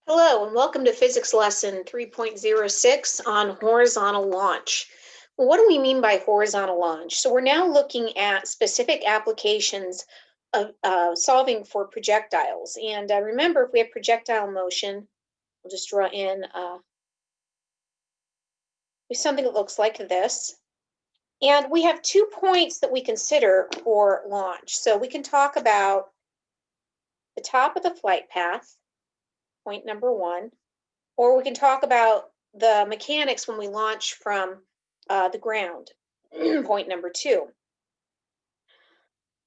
Hello and welcome to physics lesson 3.06 on horizontal launch. Well, what do we mean by horizontal launch? So we're now looking at specific applications of solving for projectiles. And remember, if we have projectile motion, we'll just draw in something that looks like this. And we have 2 points that we consider for launch. So we can talk about the top of the flight path, point number 1. Or we can talk about the mechanics when we launch from the ground, point number 2.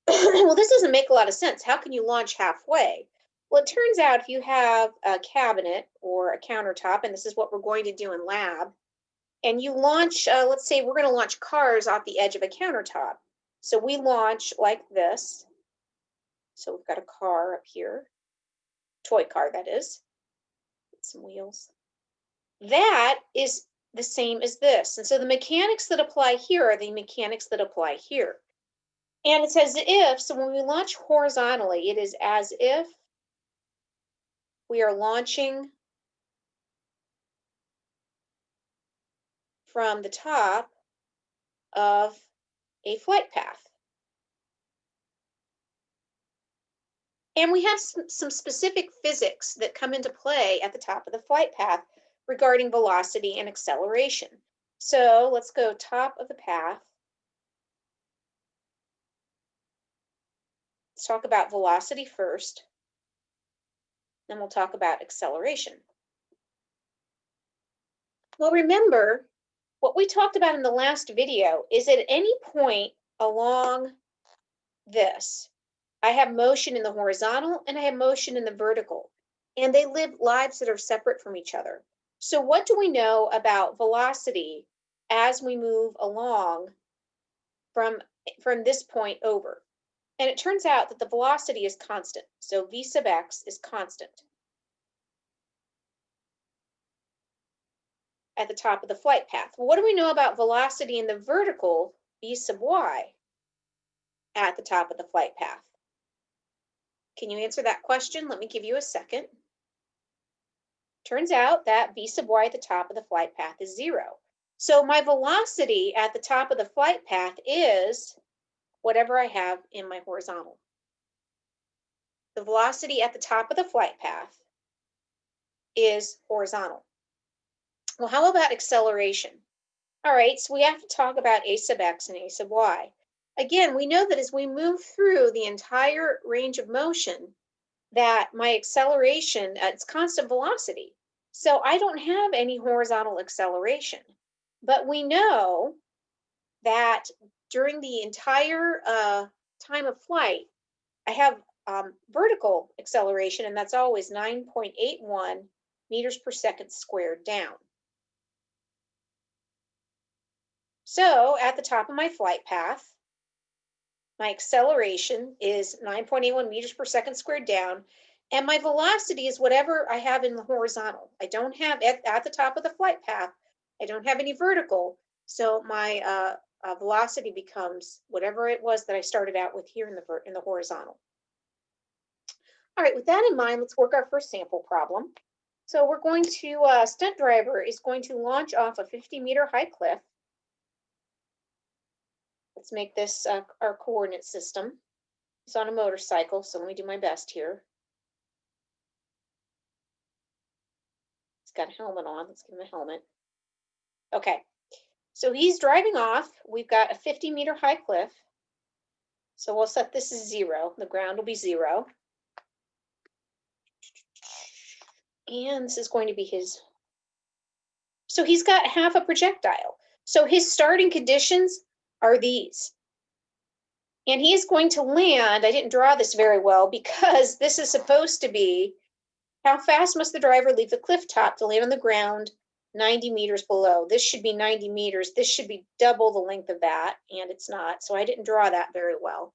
Well, this doesn't make a lot of sense. How can you launch halfway? Well, it turns out if you have a cabinet or a countertop, and this is what we're going to do in lab, and you launch, let's say we're going to launch cars off the edge of a countertop. So we launch like this. So we've got a car up here, toy car that is, some wheels. That is the same as this. And so the mechanics that apply here are the mechanics that apply here. And it's as if, so when we launch horizontally, it is as if we are launching from the top of a flight path. And we have some specific physics that come into play at the top of the flight path regarding velocity and acceleration. So let's go top of the path. Let's talk about velocity first, then we'll talk about acceleration. Well, remember, what we talked about in the last video is at any point along this, I have motion in the horizontal and I have motion in the vertical, and they live lives that are separate from each other. So what do we know about velocity as we move along from this point over? And it turns out that the velocity is constant. So v sub x is constant at the top of the flight path. Well, what do we know about velocity in the vertical, v sub y, at the top of the flight path? Can you answer that question? Let me give you a second. Turns out that v sub y at the top of the flight path is 0. So my velocity at the top of the flight path is whatever I have in my horizontal. The velocity at the top of the flight path is horizontal. Well, how about acceleration? All right, so we have to talk about a sub x and a sub y. Again, we know that as we move through the entire range of motion, that my acceleration, it's constant velocity. So I don't have any horizontal acceleration. But we know that during the entire time of flight, I have vertical acceleration, and that's always 9.81 meters per second squared down. So at the top of my flight path, my acceleration is 9.81 meters per second squared down, and my velocity is whatever I have in the horizontal. I don't have, at the top of the flight path, I don't have any vertical, so my velocity becomes whatever it was that I started out with here in the horizontal. All right, with that in mind, let's work our first sample problem. So we're going to, stunt driver is going to launch off a 50-meter high cliff. Let's make this our coordinate system. He's on a motorcycle, so let me do my best here. He's got a helmet on. Let's give him a helmet. Okay, so he's driving off. We've got a 50-meter high cliff. So we'll set this as 0. The ground will be 0. And this is going to be his. So he's got half a projectile. So his starting conditions are these. And he's going to land, I didn't draw this very well because this is supposed to be how fast must the driver leave the cliff top to land on the ground 90 meters below. This should be 90 meters. This should be double the length of that, and it's not. So I didn't draw that very well.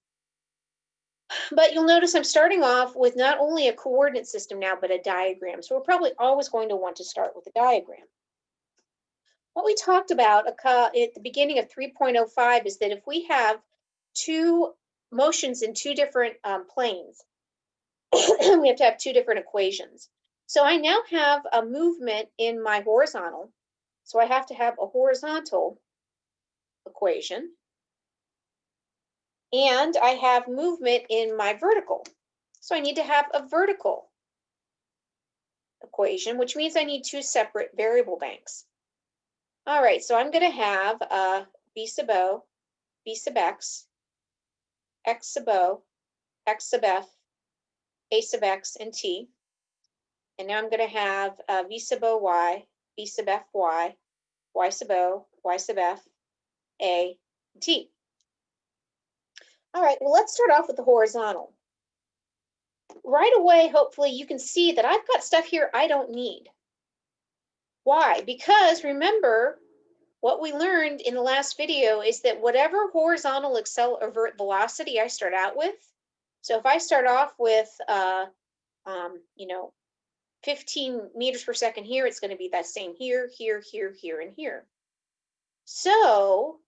But you'll notice I'm starting off with not only a coordinate system now, but a diagram. So we're probably always going to want to start with a diagram. What we talked about at the beginning of 3.05 is that if we have two motions in two different planes, we have to have two different equations. So I now have a movement in my horizontal. So I have to have a horizontal equation. And I have movement in my vertical. So I need to have a vertical equation, which means I need two separate variable banks. All right, so I'm going to have v sub o, v sub x sub o, x sub f, a sub x, and t. And now I'm going to have v sub o y, v sub f y, y sub o, y sub f, a, and t. All right, well, let's start off with the horizontal. Right away, hopefully, you can see that I've got stuff here I don't need. Why? Because remember, what we learned in the last video is that whatever horizontal vert velocity I start out with, so if I start off with, 15 meters per second here, it's going to be that same here, here, here, here, and here. So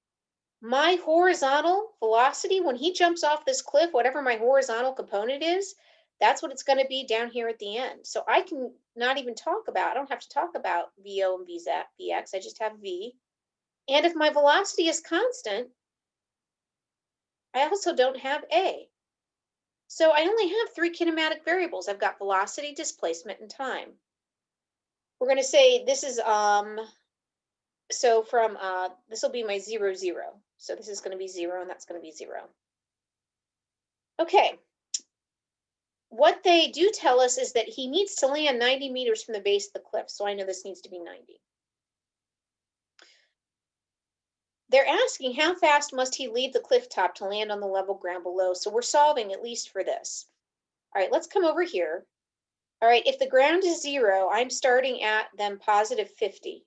my horizontal velocity, when he jumps off this cliff, whatever my horizontal component is, that's what it's going to be down here at the end. So I can not even talk about, I don't have to talk about VO and VX, I just have V. And if my velocity is constant, I also don't have A. So I only have three kinematic variables. I've got velocity, displacement, and time. We're going to say this is, so from, this will be my 0, 0. So this is going to be 0, and that's going to be 0. Okay. What they do tell us is that he needs to land 90 meters from the base of the cliff. So I know this needs to be 90. They're asking how fast must he leave the cliff top to land on the level ground below. So we're solving at least for this. All right, let's come over here. All right, if the ground is 0, I'm starting at then positive 50.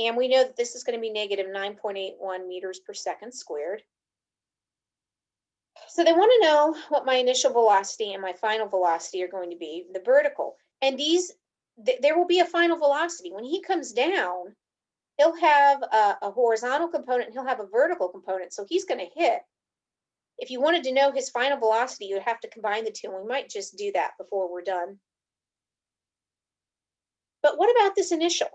And we know that this is going to be negative 9.81 meters per second squared. So they want to know what my initial velocity and my final velocity are going to be, the vertical. And there will be a final velocity. When he comes down, he'll have a horizontal component and he'll have a vertical component. So he's going to hit. If you wanted to know his final velocity, you would have to combine the two. And we might just do that before we're done. But what about this initial?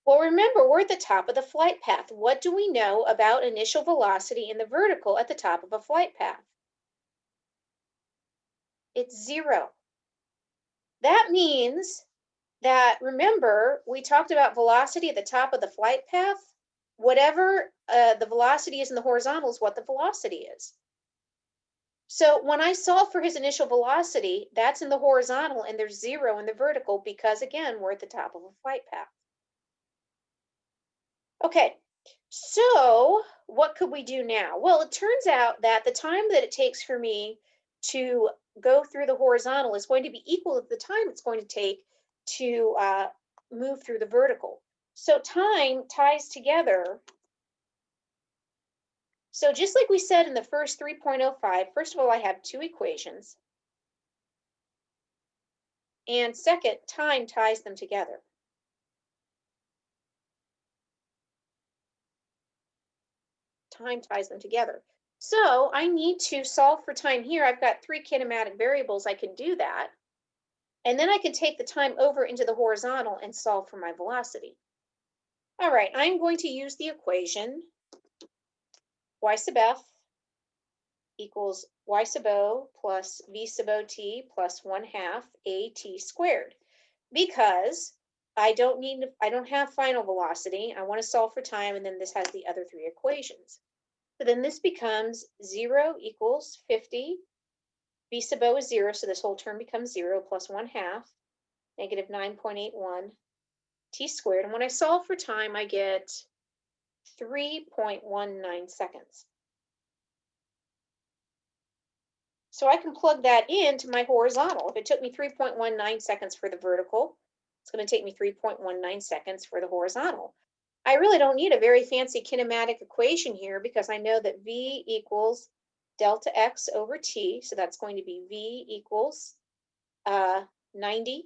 Well, remember, we're at the top of the flight path. What do we know about initial velocity in the vertical at the top of a flight path? It's 0. That means that, remember, we talked about velocity at the top of the flight path. Whatever the velocity is in the horizontal is what the velocity is. So when I solve for his initial velocity, that's in the horizontal and there's 0 in the vertical because, again, we're at the top of a flight path. Okay, so what could we do now? Well, it turns out that the time that it takes for me to go through the horizontal is going to be equal to the time it's going to take to move through the vertical. So time ties together. So just like we said in the first 3.05, first of all, I have two equations. And second, time ties them together. Time ties them together. So I need to solve for time here. I've got three kinematic variables. I can do that. And then I can take the time over into the horizontal and solve for my velocity. All right, I'm going to use the equation y sub f equals y sub o plus v sub o t plus 1/2 a t squared. Because I don't have final velocity. I want to solve for time, and then this has the other three equations. So then this becomes 0 equals 50. V sub o is 0, so this whole term becomes 0 plus 1/2, negative 9.81 t squared. And when I solve for time, I get 3.19 seconds. So I can plug that into my horizontal. If it took me 3.19 seconds for the vertical, it's going to take me 3.19 seconds for the horizontal. I really don't need a very fancy kinematic equation here because I know that V equals delta x over t. So that's going to be V equals 90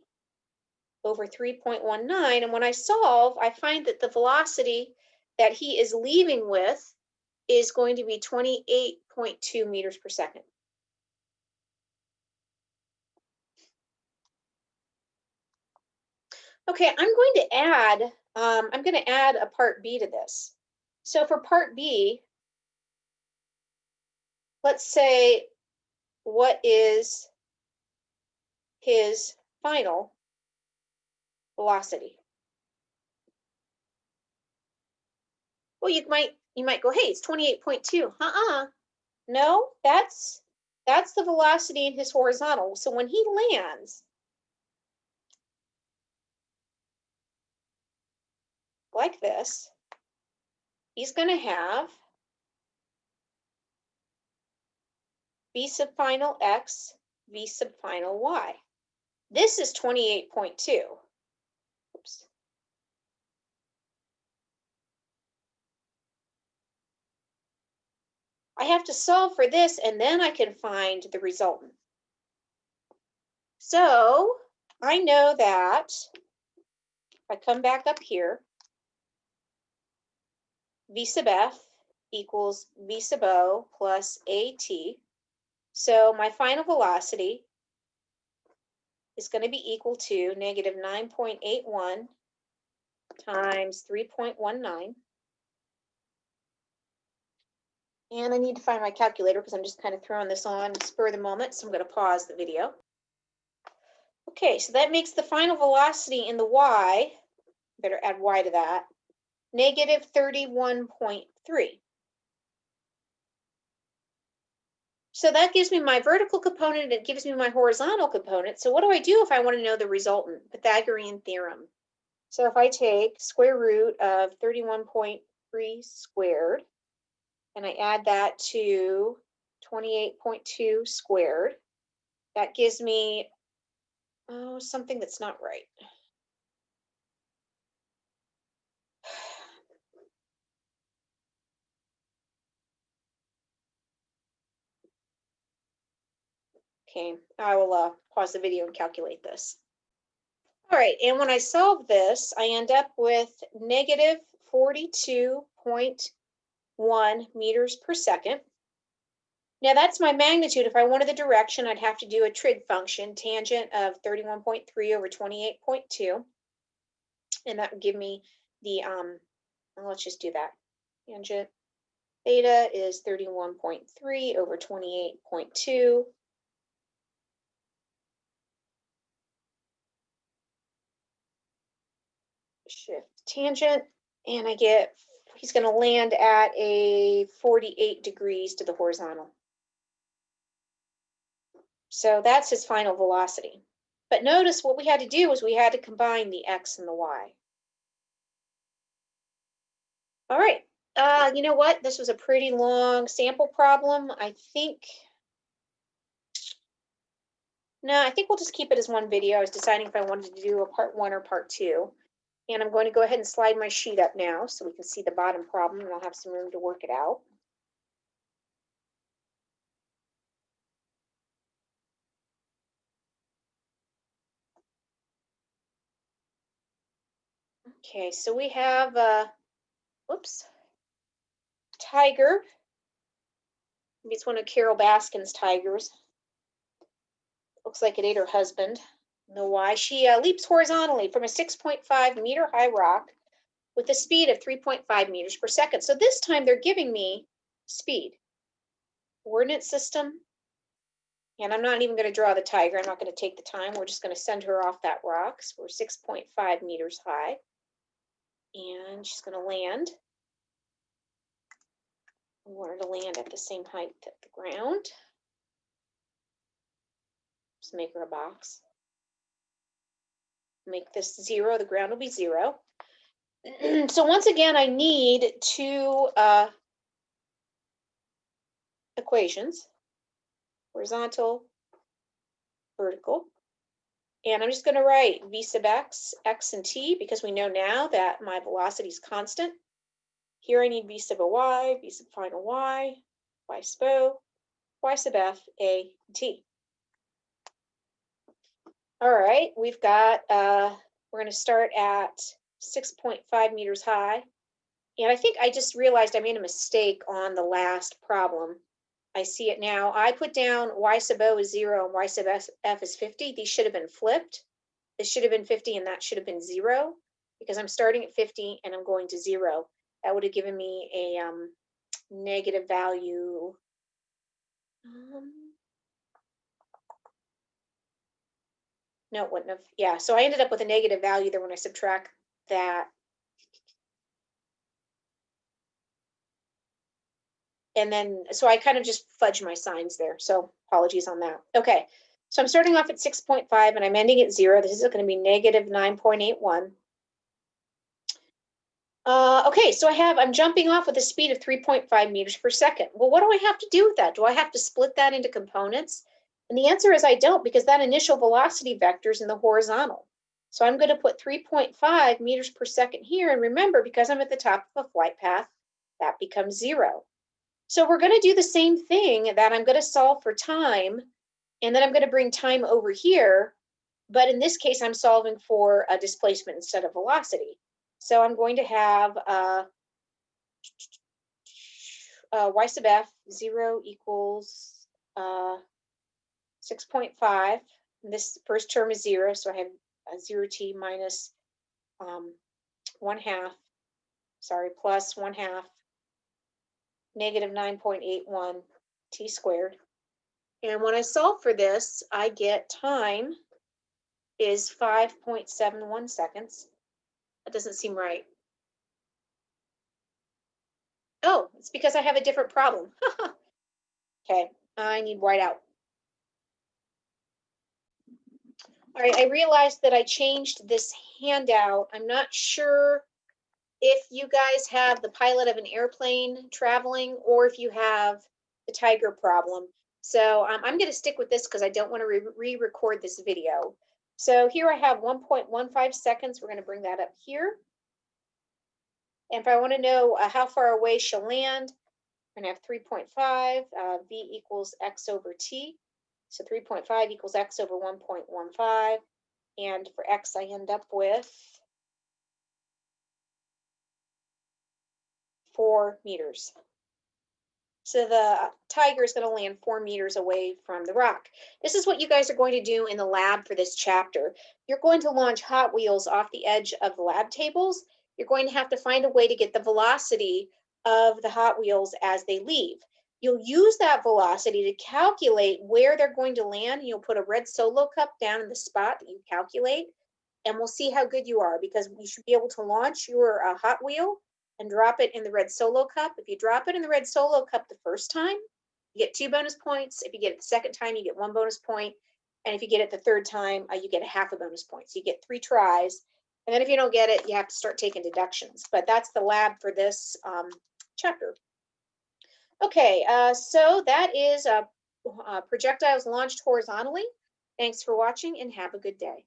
over 3.19. And when I solve, I find that the velocity that he is leaving with is going to be 28.2 meters per second. Okay, I'm going to add a part B to this. So for part B, let's say, what is his final velocity? Well, you might go, hey, it's 28.2. No, that's the velocity in his horizontal. So when he lands like this, he's going to have v sub final x, v sub final y. This is 28.2. Oops. I have to solve for this, and then I can find the resultant. So I know that if I come back up here, v sub f equals v sub o plus at. So my final velocity is going to be equal to negative 9.81 times 3.19. And I need to find my calculator because I'm just kind of throwing this on spur of the moment, so I'm going to pause the video. Okay, so that makes the final velocity in the y, better add y to that, negative 31.3. So that gives me my vertical component, and it gives me my horizontal component. So what do I do if I want to know the resultant? Pythagorean theorem. So if I take square root of 31.3 squared, and I add that to 28.2 squared, that gives me something that's not right. Okay, I will pause the video and calculate this. All right, and when I solve this, I end up with negative 42.1 meters per second. Now that's my magnitude. If I wanted the direction, I'd have to do a trig function, tangent of 31.3 over 28.2. And that would give me the, let's just do that. Tangent theta is 31.3 over 28.2. Shift tangent, and I get, he's going to land at a 48 degrees to the horizontal. So that's his final velocity. But notice what we had to do was we had to combine the x and the y. All right, you know what? This was a pretty long sample problem. I think we'll just keep it as one video. I was deciding if I wanted to do a part 1 or part 2. And I'm going to go ahead and slide my sheet up now so we can see the bottom problem, and I'll have some room to work it out. Okay, so we have, whoops, tiger. Maybe it's one of Carol Baskin's tigers. Looks like it ate her husband. Know why? She leaps horizontally from a 6.5 meter high rock with a speed of 3.5 meters per second. So this time they're giving me speed. Coordinate system. And I'm not even going to draw the tiger. I'm not going to take the time. We're just going to send her off that rock. So we're 6.5 meters high. And she's going to land. We want her to land at the same height at the ground. Just make her a box. Make this 0. The ground will be 0. So once again, I need two equations, horizontal, vertical. And I'm just going to write v sub x, x and t, because we know now that my velocity is constant. Here I need v sub y, v sub final y, y sub o, y sub f, a, t. All right, we've got, we're going to start at 6.5 meters high. And I think I just realized I made a mistake on the last problem. I see it now. I put down y sub o is 0 and y sub f is 50. These should have been flipped. This should have been 50 and that should have been 0 because I'm starting at 50 and I'm going to 0. That would have given me a negative value. No, it wouldn't have. Yeah, so I ended up with a negative value there when I subtract that. And then, so I kind of just fudged my signs there. So apologies on that. Okay, so I'm starting off at 6.5 and I'm ending at 0. This is going to be negative 9.81. Okay, so I'm jumping off with a speed of 3.5 meters per second. Well, what do I have to do with that? Do I have to split that into components? And the answer is I don't, because that initial velocity vector is in the horizontal. So I'm going to put 3.5 meters per second here. And remember, because I'm at the top of a flight path, that becomes 0. So we're going to do the same thing, that I'm going to solve for time, and then I'm going to bring time over here. But in this case, I'm solving for a displacement instead of velocity. So I'm going to have y sub f 0 equals 6.5. This first term is 0, so I have 0t minus 1/2, sorry, plus 1/2, negative 9.81 t squared. And when I solve for this, I get time is 5.71 seconds. That doesn't seem right. Oh, it's because I have a different problem. Okay, I need whiteout. All right, I realized that I changed this handout. I'm not sure if you guys have the pilot of an airplane traveling or if you have the tiger problem. So I'm going to stick with this because I don't want to re-record this video. So here I have 1.15 seconds. We're going to bring that up here. And if I want to know how far away she'll land, I'm going to have 3.5, v equals x over t. So 3.5 equals x over 1.15. And for x, I end up with 4 meters. So the tiger is going to land 4 meters away from the rock. This is what you guys are going to do in the lab for this chapter. You're going to launch Hot Wheels off the edge of the lab tables. You're going to have to find a way to get the velocity of the Hot Wheels as they leave. You'll use that velocity to calculate where they're going to land. You'll put a red Solo cup down in the spot that you calculate, and we'll see how good you are, because you should be able to launch your Hot Wheel and drop it in the red Solo cup. If you drop it in the red Solo cup the first time, you get 2 bonus points. If you get it the second time, you get 1 bonus point. And if you get it the third time, you get 1/2 a bonus point. So you get 3 tries. And then if you don't get it, you have to start taking deductions. But that's the lab for this chapter. Okay, so that is projectiles launched horizontally. Thanks for watching and have a good day.